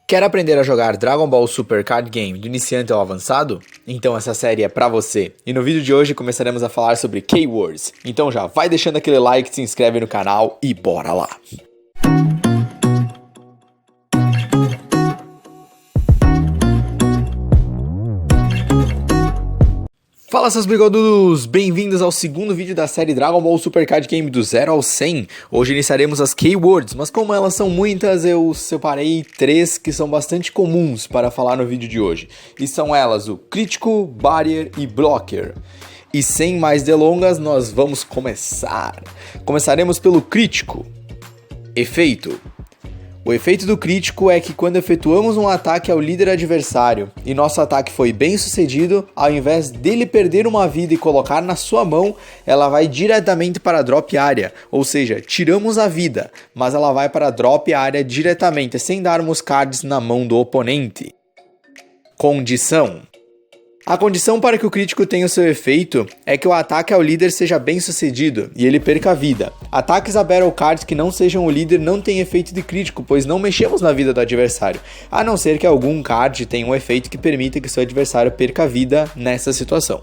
Quer aprender a jogar Dragon Ball Super Card Game do iniciante ao avançado? Então essa série é pra você. E no vídeo de hoje começaremos a falar sobre Keywords. Então já vai deixando aquele like, se inscreve no canal e bora lá! Fala seus bigodudos, bem-vindos ao segundo vídeo da série Dragon Ball Super Card Game do 0 ao 100. Hoje iniciaremos as Keywords, mas como elas são muitas, eu separei 3 que são bastante comuns para falar no vídeo de hoje. E são elas o Crítico, Barrier e Blocker. E sem mais delongas, nós vamos começar. Começaremos pelo Crítico. Efeito. O efeito do crítico é que quando efetuamos um ataque ao líder adversário e nosso ataque foi bem sucedido, ao invés dele perder uma vida e colocar na sua mão, ela vai diretamente para a drop área, ou seja, tiramos a vida, mas ela vai para a drop área diretamente, sem darmos cards na mão do oponente. Condição. A condição para que o crítico tenha o seu efeito é que o ataque ao líder seja bem sucedido e ele perca a vida. Ataques a Battle Cards que não sejam o líder não têm efeito de crítico, pois não mexemos na vida do adversário, a não ser que algum card tenha um efeito que permita que seu adversário perca a vida nessa situação.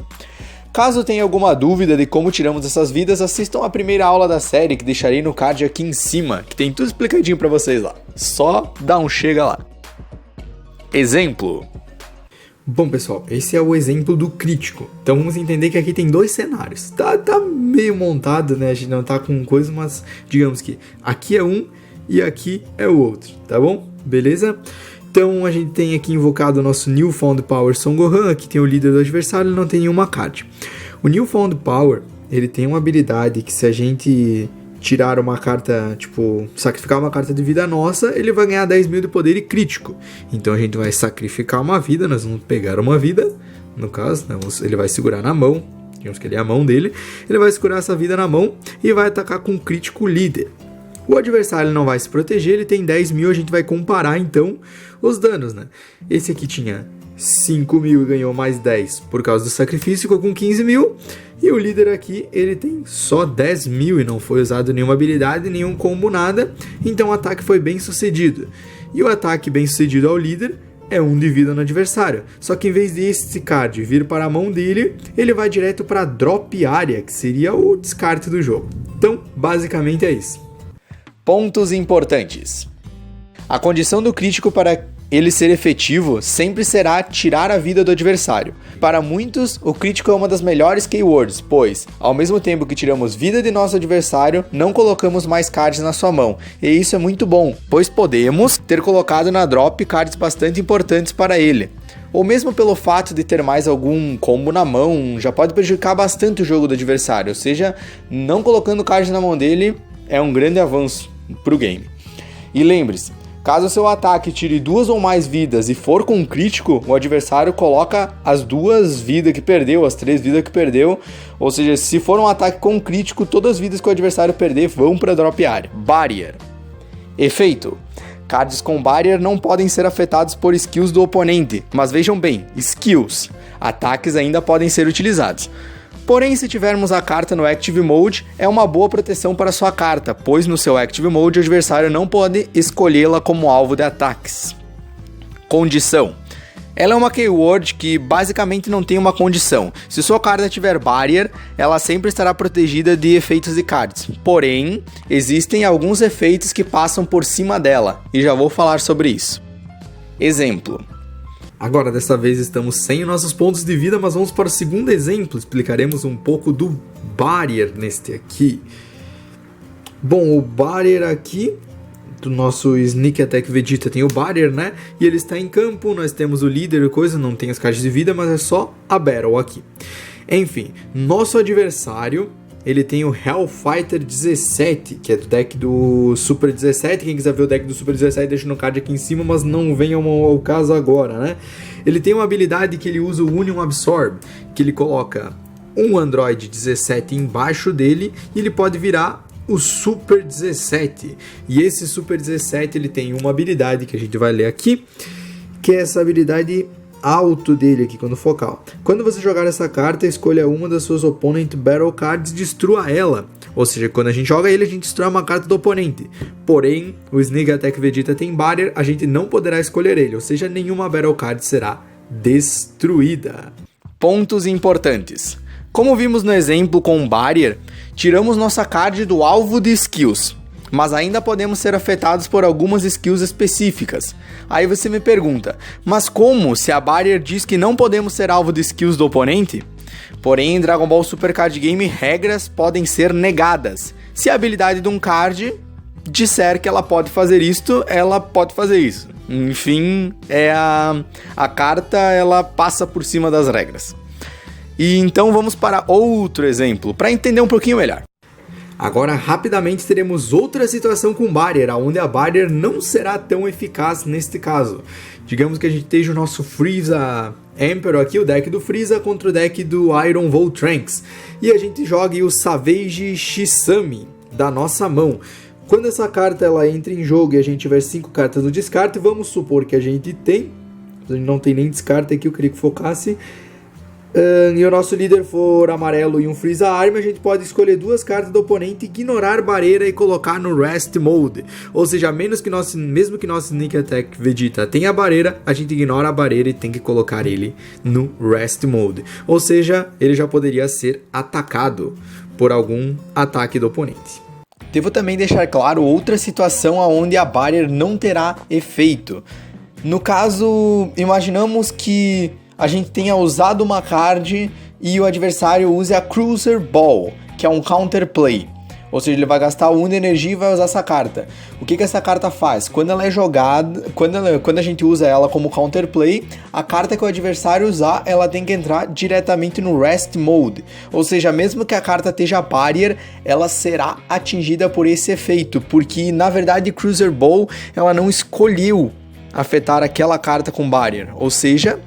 Caso tenha alguma dúvida de como tiramos essas vidas, assistam a primeira aula da série que deixarei no card aqui em cima, que tem tudo explicadinho para vocês lá. Só dá um chega lá. Exemplo. Bom, pessoal, esse é o exemplo do crítico. Então vamos entender que aqui tem dois cenários. Tá meio montado, né? A gente não tá com coisa, mas digamos que aqui é um e aqui é o outro, tá bom? Beleza? Então a gente tem aqui invocado o nosso Newfound Power Son Gohan. Aqui tem o líder do adversário, ele não tem nenhuma card. O Newfound Power, ele tem uma habilidade que se a gente tirar uma carta, tipo, sacrificar uma carta de vida nossa, ele vai ganhar 10 mil de poder e crítico. Então a gente vai sacrificar uma vida, nós vamos pegar uma vida, no caso, né, ele vai segurar na mão, digamos que ele é a mão dele, ele vai segurar essa vida na mão e vai atacar com crítico líder. O adversário não vai se proteger, ele tem 10 mil, a gente vai comparar então os danos, né? Esse aqui tinha 5 mil e ganhou mais 10 por causa do sacrifício, ficou com 15 mil. E o líder aqui, ele tem só 10 mil e não foi usado nenhuma habilidade, nenhum combo, nada. Então o ataque foi bem sucedido. E o ataque bem sucedido ao líder é 1 de vida no adversário. Só que em vez de esse card vir para a mão dele, ele vai direto para a drop área, que seria o descarte do jogo. Então, basicamente é isso. Pontos importantes. A condição do crítico para ele ser efetivo sempre será tirar a vida do adversário. Para muitos, o crítico é uma das melhores keywords, pois, ao mesmo tempo que tiramos vida de nosso adversário, não colocamos mais cards na sua mão. E isso é muito bom, pois podemos ter colocado na drop cards bastante importantes para ele. Ou mesmo pelo fato de ter mais algum combo na mão, já pode prejudicar bastante o jogo do adversário. Ou seja, não colocando cards na mão dele é um grande avanço para o game. E lembre-se, caso seu ataque tire 2 ou mais vidas e for com um crítico, o adversário coloca as 2 vidas que perdeu, as 3 vidas que perdeu. Ou seja, se for um ataque com crítico, todas as vidas que o adversário perder vão para a drop área. Barrier. Efeito. Cards com Barrier não podem ser afetados por skills do oponente, mas vejam bem, skills. Ataques ainda podem ser utilizados. Porém, se tivermos a carta no Active Mode, é uma boa proteção para sua carta, pois no seu Active Mode o adversário não pode escolhê-la como alvo de ataques. Condição. Ela é uma keyword que basicamente não tem uma condição. Se sua carta tiver Barrier, ela sempre estará protegida de efeitos de cards. Porém, existem alguns efeitos que passam por cima dela, e já vou falar sobre isso. Exemplo. Agora, dessa vez estamos sem nossos pontos de vida, mas vamos para o segundo exemplo. Explicaremos um pouco do Barrier neste aqui. Bom, o Barrier aqui, do nosso Sneak Attack Vegeta, tem o Barrier, né? E ele está em campo, nós temos o líder e coisa, não tem as cartas de vida, mas é só a Battle aqui. Enfim, nosso adversário, ele tem o Hellfighter 17, que é do deck do Super 17. Quem quiser ver o deck do Super 17, deixa no card aqui em cima, mas não venha ao caso agora, né? Ele tem uma habilidade que ele usa o Union Absorb, que ele coloca um Android 17 embaixo dele e ele pode virar o Super 17. E esse Super 17, ele tem uma habilidade que a gente vai ler aqui, que é essa habilidade alto dele aqui, quando focal. Quando você jogar essa carta, escolha uma das suas Opponent Battle Cards e destrua ela. Ou seja, quando a gente joga ele, a gente destrói uma carta do oponente. Porém, o Sneak Attack Vegeta tem Barrier, a gente não poderá escolher ele. Ou seja, nenhuma Battle Card será destruída. Pontos importantes. Como vimos no exemplo com Barrier, tiramos nossa card do alvo de skills, mas ainda podemos ser afetados por algumas skills específicas. Aí você me pergunta, mas como se a Barrier diz que não podemos ser alvo de skills do oponente? Porém, em Dragon Ball Super Card Game, regras podem ser negadas. Se a habilidade de um card disser que ela pode fazer isto, ela pode fazer isso. Enfim, a carta ela passa por cima das regras. E então vamos para outro exemplo, para entender um pouquinho melhor. Agora, rapidamente, teremos outra situação com Barrier, onde a Barrier não será tão eficaz neste caso. Digamos que a gente esteja o nosso Frieza Emperor aqui, o deck do Frieza, contra o deck do Iron Voltranks. E a gente joga o Savage Shisami da nossa mão. Quando essa carta ela entra em jogo e a gente tiver 5 cartas no descarte, vamos supor que a gente não tem nem descarte aqui, eu queria que focasse. E o nosso líder for amarelo e um Frieza Arm, a gente pode escolher 2 cartas do oponente, ignorar barreira e colocar no Rest Mode. Ou seja, mesmo que nosso Sneak Attack Vegeta tenha barreira, a gente ignora a barreira e tem que colocar ele no Rest Mode. Ou seja, ele já poderia ser atacado por algum ataque do oponente. Devo também deixar claro outra situação onde a barreira não terá efeito. No caso, imaginamos que a gente tenha usado uma card e o adversário use a Cruiser Ball, que é um counter play. Ou seja, ele vai gastar 1 de energia e vai usar essa carta. O que essa carta faz? Quando ela é jogada, quando a gente usa ela como counter play, a carta que o adversário usar, ela tem que entrar diretamente no Rest Mode. Ou seja, mesmo que a carta esteja Barrier, ela será atingida por esse efeito, porque na verdade Cruiser Ball, ela não escolheu afetar aquela carta com Barrier. Ou seja,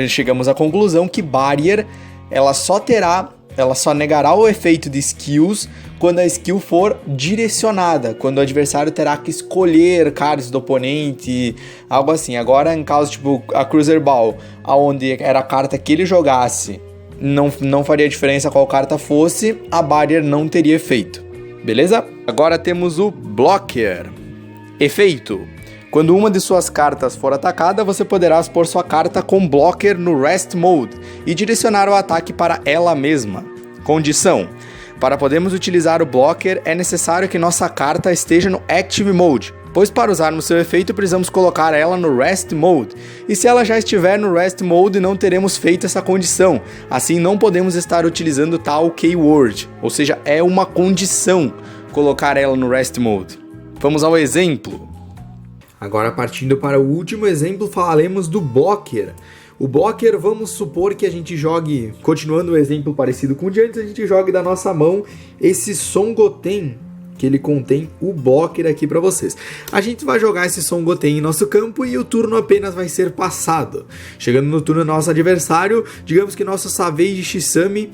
chegamos à conclusão que Barrier ela só negará o efeito de skills quando a skill for direcionada, quando o adversário terá que escolher cards do oponente, algo assim. Agora, em caso tipo a Cruiser Ball, aonde era a carta que ele jogasse, não faria diferença qual carta fosse, a Barrier não teria efeito, beleza? Agora temos o Blocker. Efeito: quando uma de suas cartas for atacada, você poderá expor sua carta com Blocker no Rest Mode e direcionar o ataque para ela mesma. Condição: para podermos utilizar o Blocker, é necessário que nossa carta esteja no Active Mode, pois para usarmos seu efeito precisamos colocar ela no Rest Mode. E se ela já estiver no Rest Mode, não teremos feito essa condição, assim não podemos estar utilizando tal keyword, ou seja, é uma condição colocar ela no Rest Mode. Vamos ao exemplo. Agora, partindo para o último exemplo, falaremos do Blocker. O Blocker, vamos supor que a gente jogue, continuando o exemplo parecido com o de antes, a gente jogue da nossa mão esse Son Goten, que ele contém o Blocker aqui para vocês. A gente vai jogar esse Son Goten em nosso campo e o turno apenas vai ser passado. Chegando no turno do nosso adversário, digamos que nosso Savage Shisami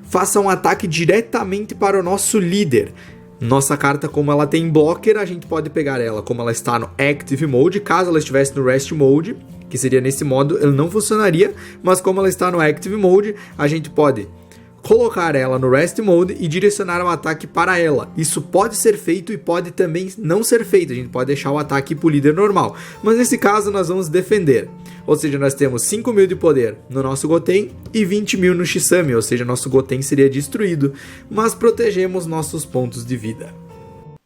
faça um ataque diretamente para o nosso líder. Nossa carta, como ela tem Blocker, a gente pode pegar ela como ela está no Active Mode. Caso ela estivesse no Rest Mode, que seria nesse modo, ela não funcionaria. Mas como ela está no Active Mode, a gente pode colocar ela no Rest Mode e direcionar o ataque para ela. Isso pode ser feito e pode também não ser feito. A gente pode deixar o ataque para o líder normal. Mas nesse caso nós vamos defender. Ou seja, nós temos 5.000 de poder no nosso Goten e 20.000 no Shisami. Ou seja, nosso Goten seria destruído. Mas protegemos nossos pontos de vida.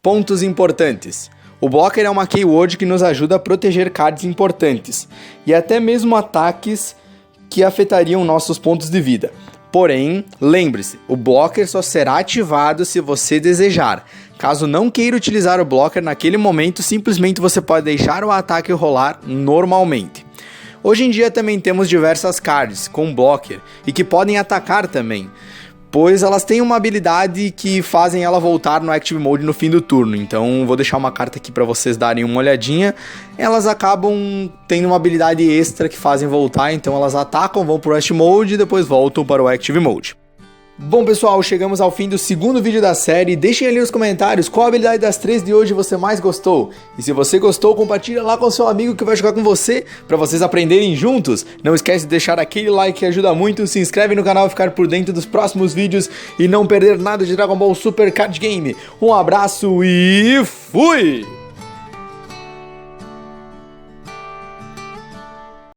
Pontos importantes. O Blocker é uma keyword que nos ajuda a proteger cards importantes. E até mesmo ataques que afetariam nossos pontos de vida. Porém, lembre-se, o Blocker só será ativado se você desejar. Caso não queira utilizar o Blocker naquele momento, simplesmente você pode deixar o ataque rolar normalmente. Hoje em dia também temos diversas cards com Blocker e que podem atacar também, pois elas têm uma habilidade que fazem ela voltar no Active Mode no fim do turno. Então vou deixar uma carta aqui para vocês darem uma olhadinha. Elas acabam tendo uma habilidade extra que fazem voltar, então elas atacam, vão para o Rest Mode e depois voltam para o Active Mode. Bom, pessoal, chegamos ao fim do segundo vídeo da série. Deixem ali nos comentários qual habilidade das 3 de hoje você mais gostou. E se você gostou, compartilha lá com seu amigo que vai jogar com você, para vocês aprenderem juntos. Não esquece de deixar aquele like que ajuda muito, se inscreve no canal, ficar por dentro dos próximos vídeos e não perder nada de Dragon Ball Super Card Game. Um abraço e fui!